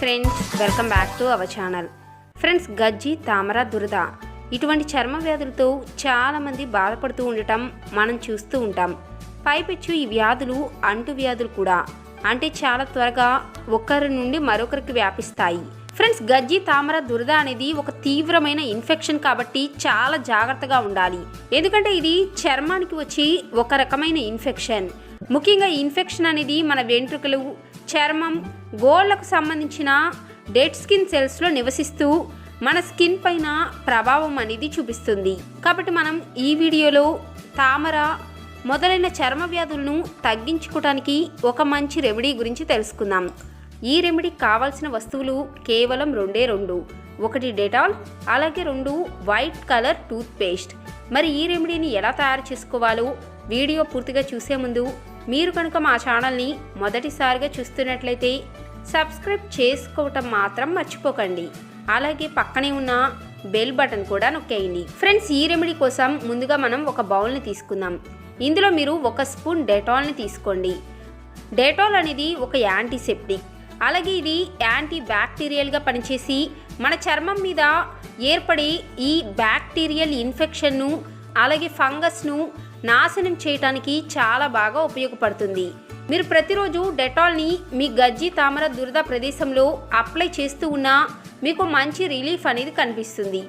Friends, welcome back to our channel. Friends, గజ్జి, తామర, దురద ఇటువంటి చర్మ వ్యాధులతో చాలామంది బాధపడుతూ ఉండటం మనం చూస్తూ ఉంటాం. పైపెచ్చు ఈ వ్యాధులు అంటు వ్యాధులు కూడా, అంటే చాలా త్వరగా ఒకరి నుండి మరొకరికి వ్యాపిస్తాయి. ఫ్రెండ్స్, గజ్జి, తామర, దురద అనేది ఒక తీవ్రమైన ఇన్ఫెక్షన్ కాబట్టి చాలా జాగ్రత్తగా ఉండాలి. ఎందుకంటే ఇది చర్మానికి వచ్చి ఒక రకమైన ఇన్ఫెక్షన్. ముఖ్యంగా ఈ ఇన్ఫెక్షన్ అనేది మన వెంట్రుకలు, చర్మం, గోళ్లకు సంబంధించిన డెడ్ స్కిన్ సెల్స్లో నివసిస్తూ మన స్కిన్ పైన ప్రభావం అనేది చూపిస్తుంది. కాబట్టి మనం ఈ వీడియోలో తామర మొదలైన చర్మ వ్యాధులను తగ్గించుకోవడానికి ఒక మంచి రెమెడీ గురించి తెలుసుకుందాం. ఈ రెమెడీకి కావాల్సిన వస్తువులు కేవలం రెండు. ఒకటి డెటాల్, అలాగే 2 వైట్ కలర్ టూత్ పేస్ట్. మరి ఈ రెమెడీని ఎలా తయారు చేసుకోవాలో వీడియో పూర్తిగా చూసే ముందు మీరు కనుక మా ఛానల్ని మొదటిసారిగా చూస్తున్నట్లయితే సబ్స్క్రైబ్ చేసుకోవటం మాత్రం మర్చిపోకండి. అలాగే పక్కనే ఉన్న బెల్ బటన్ కూడా నొక్కేయండి. ఫ్రెండ్స్, ఈ రెమెడీ కోసం ముందుగా మనం ఒక బౌల్ని తీసుకుందాం. ఇందులో మీరు 1 స్పూన్ డెటాల్ని తీసుకోండి. డెటాల్ అనేది ఒక యాంటీసెప్టిక్, అలాగే ఇది యాంటీ బ్యాక్టీరియల్గా పనిచేసి మన చర్మం మీద ఏర్పడే ఈ బ్యాక్టీరియల్ ఇన్ఫెక్షన్ను అలాగే ఫంగస్ను నాశనం చేయడానికి చాలా బాగా ఉపయోగపడుతుంది. మీరు ప్రతిరోజు డెటాల్ని మీ గజ్జి, తామర, దురద ప్రదేశంలో అప్లై చేస్తూ ఉన్నా మీకు మంచి రిలీఫ్ అనేది కనిపిస్తుంది.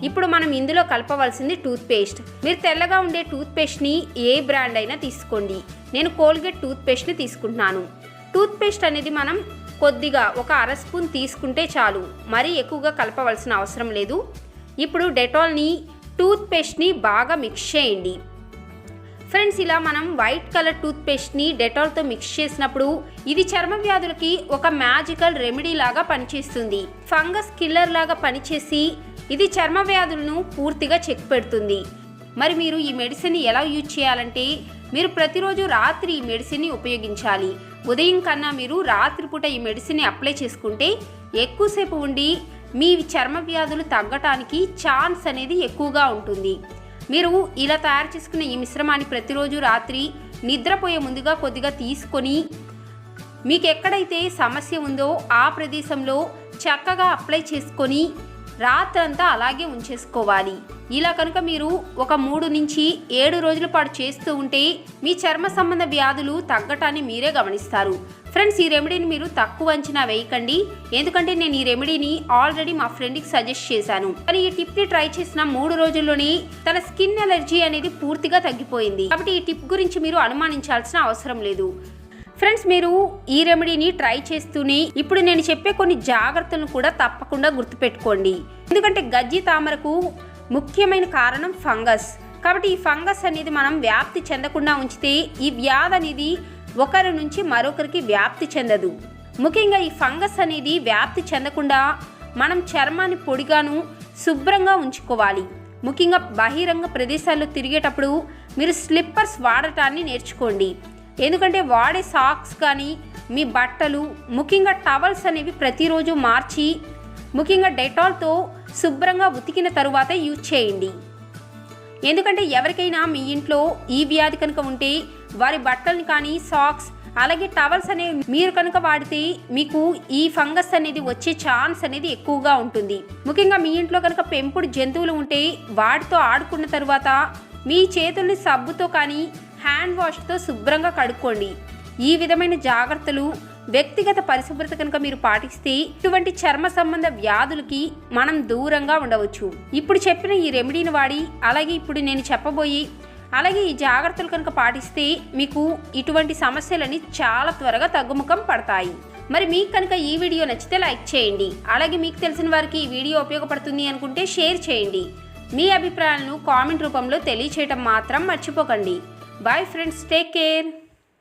ఇప్పుడు మనం ఇందులో కలపవలసింది టూత్ పేస్ట్. మీరు తెల్లగా ఉండే టూత్ పేస్ట్ని ఏ బ్రాండ్ అయినా తీసుకోండి. నేను కోల్గేట్ టూత్ పేస్ట్ని తీసుకుంటున్నాను. టూత్ పేస్ట్ అనేది మనం కొద్దిగా ఒక 1/2 స్పూన్ తీసుకుంటే చాలు, మరీ ఎక్కువగా కలపవలసిన అవసరం లేదు. ఇప్పుడు డెటాల్ని, టూత్ పేస్ట్ని బాగా మిక్స్ చేయండి. ఫ్రెండ్స్, ఇలా మనం వైట్ కలర్ టూత్ పేస్ట్ని డెటాల్తో మిక్స్ చేసినప్పుడు ఇది చర్మ వ్యాధులకి ఒక మ్యాజికల్ రెమెడీ లాగా పనిచేస్తుంది. ఫంగస్ కిల్లర్ లాగా పనిచేసి ఇది చర్మ వ్యాధులను పూర్తిగా చెక్ పెడుతుంది. మరి మీరు ఈ మెడిసిన్ని ఎలా యూజ్ చేయాలంటే మీరు ప్రతిరోజు రాత్రి ఈ మెడిసిన్ని ఉపయోగించాలి. ఉదయం కన్నా మీరు రాత్రిపూట ఈ మెడిసిన్ని అప్లై చేసుకుంటే ఎక్కువసేపు ఉండి మీ చర్మ వ్యాధులు తగ్గటానికి ఛాన్స్ అనేది ఎక్కువగా ఉంటుంది. మీరు ఇలా తయారు చేసుకున్న ఈ మిశ్రమాన్ని ప్రతిరోజు రాత్రి నిద్రపోయే ముందుగా కొద్దిగా తీసుకొని మీకు ఎక్కడైతే సమస్య ఉందో ఆ ప్రదేశంలో చక్కగా అప్లై చేసుకొని రాత్రంతా అలాగే ఉంచేసుకోవాలి. ఇలా కనుక మీరు ఒక 3 నుంచి 7 రోజుల పాటు చేస్తూ ఉంటే మీ చర్మ సంబంధ వ్యాధులు తగ్గటాన్ని మీరే గమనిస్తారు. ఫ్రెండ్స్, ఈ రెమెడీని మీరు తక్కువ అంచనా వేయకండి. ఎందుకంటే నేను ఈ రెమెడీని ఆల్రెడీ మా ఫ్రెండ్కి సజెస్ట్ చేశాను. కానీ ఈ టిప్ని ట్రై చేసిన 3 రోజుల్లోనే తన స్కిన్ ఎలర్జీ అనేది పూర్తిగా తగ్గిపోయింది. కాబట్టి ఈ టిప్ గురించి మీరు అనుమానించాల్సిన అవసరం లేదు. ఫ్రెండ్స్, మీరు ఈ రెమెడీని ట్రై చేస్తూనే ఇప్పుడు నేను చెప్పే కొన్ని జాగ్రత్తలను కూడా తప్పకుండా గుర్తుపెట్టుకోండి. ఎందుకంటే గజ్జి, తామరకు ముఖ్యమైన కారణం ఫంగస్. కాబట్టి ఈ ఫంగస్ అనేది మనం వ్యాప్తి చెందకుండా ఉంచితే ఈ వ్యాధి అనేది ఒకరి నుంచి మరొకరికి వ్యాప్తి చెందదు. ముఖ్యంగా ఈ ఫంగస్ అనేది వ్యాప్తి చెందకుండా మనం చర్మాన్ని పొడిగాను శుభ్రంగా ఉంచుకోవాలి. ముఖ్యంగా బహిరంగ ప్రదేశాల్లో తిరిగేటప్పుడు మీరు స్లిప్పర్స్ వాడటాన్ని నేర్చుకోండి. ఎందుకంటే వాడే సాక్స్ కానీ మీ బట్టలు, ముఖ్యంగా టవల్స్ అనేవి ప్రతిరోజు మార్చి ముఖ్యంగా డెటాల్తో శుభ్రంగా ఉతికిన తరువాత యూజ్ చేయండి. ఎందుకంటే ఎవరికైనా మీ ఇంట్లో ఈ వ్యాధి కనుక ఉంటే వారి బట్టల్ని కానీ, సాక్స్ అలాగే టవల్స్ అనేవి మీరు కనుక వాడితే మీకు ఈ ఫంగస్ అనేది వచ్చే ఛాన్స్ అనేది ఎక్కువగా ఉంటుంది. ముఖ్యంగా మీ ఇంట్లో కనుక పెంపుడు జంతువులు ఉంటే వాటితో ఆడుకున్న తర్వాత మీ చేతుల్ని సబ్బుతో కానీ హ్యాండ్ వాష్తో శుభ్రంగా కడుక్కోండి. ఈ విధమైన జాగ్రత్తలు, వ్యక్తిగత పరిశుభ్రత కనుక మీరు పాటిస్తే ఇటువంటి చర్మ సంబంధ వ్యాధులకి మనం దూరంగా ఉండవచ్చు. ఇప్పుడు చెప్పిన ఈ రెమెడీని వాడి అలాగే ఇప్పుడు నేను చెప్పబోయి అలాగే ఈ జాగ్రత్తలు కనుక పాటిస్తే మీకు ఇటువంటి సమస్యలని చాలా త్వరగా తగ్గుముఖం పడతాయి. మరి మీకు కనుక ఈ వీడియో నచ్చితే లైక్ చేయండి. అలాగే మీకు తెలిసిన వారికి ఈ వీడియో ఉపయోగపడుతుంది అనుకుంటే షేర్ చేయండి. మీ అభిప్రాయాలను కామెంట్ రూపంలో తెలియచేయటం మాత్రం మర్చిపోకండి. Bye friends, take care.